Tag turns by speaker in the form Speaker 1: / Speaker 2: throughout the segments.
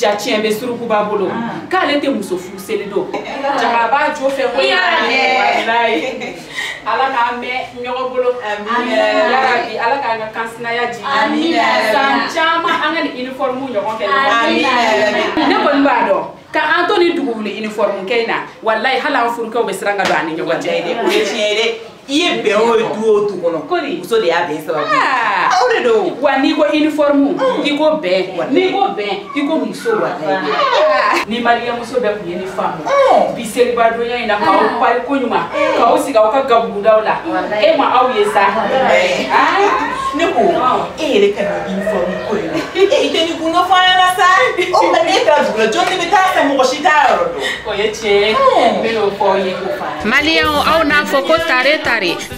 Speaker 1: Jatien be suruku babolo k'ale tɛ muso furuseli don jagaba jo fɛ ko wallahi ala k'a mɛn ɲɔgɔn bolo yarabi ala k'an ka kansinaya jigin san caman an ka ni uniforme ɲɔgɔn kɛ ne kɔni b'a dɔn ka an to ni dugu wuli uniforme kɛ in na wallahi hali an furukɛw bɛ siran ka don an ni ɲɔgɔn cɛ
Speaker 2: o ye tiɲɛ ye dɛ i ye bɛn o ye du o du kɔnɔ muso de y'a bɛn sababu aw de don
Speaker 1: wa n'i ko uniforme i ko bɛn n'i ko bɛn i ko muso ni Maria muso bɛ kun ye ni faamu bi seliba donya in na k'aw pari ko ɲuman k'aw sigi aw ka gabugudaw la e ma aw ye sa
Speaker 2: ne ko e yɛrɛ ka na uniforme ko in na i tɛ ni kunna fɔ an ɲɛna sa o ma ne taara dugu la jɔn bɛ taa fɛ mɔgɔ si t'a yɔrɔ dɔn
Speaker 1: o ye tiɲɛ n bɛ n'o fɔ aw ye k'o fara
Speaker 3: Maliyɛnw aw n'a fɔ ko tare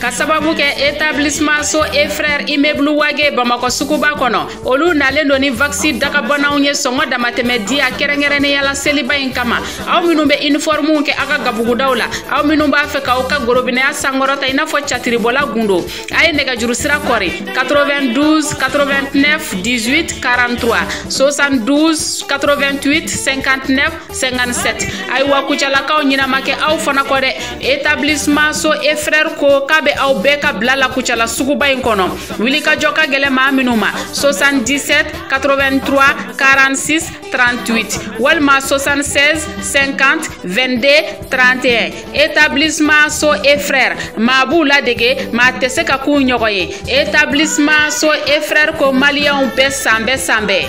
Speaker 3: ka sababu kɛ établissement So et Frères immeuble Wage Bamakɔ suguba kɔnɔ olu nalen don ni vaccin dagabanaw ye sɔngɔ damatɛmɛ di a kɛrɛnkɛrɛnnenya la seliba in kama aw minnu bɛ uniforme kɛ aw ka gabugudaw la aw minnu b'a fɛ k'aw ka gorobinɛya sankɔrɔta i n'a fɔ catiribɔla gundo a ye nɛgɛjuru sira kɔri 92 89 18 43 72 88 59 57 ayiwa kucalakaw ɲinama kɛ aw fana kɔ dɛ établissement So et Frères ko k'a bɛ aw bɛɛ ka bila la kucala suguba in kɔnɔ wuli ka jɔ ka gɛlɛ maa minnu ma 77 83 46 38 walima 76 50 22 31 établissement So et Frères maa b'u ladege maa tɛ se ka k'u ɲɔgɔn ye établissement So et Frères ko maliyɛnw bɛɛ san bɛɛ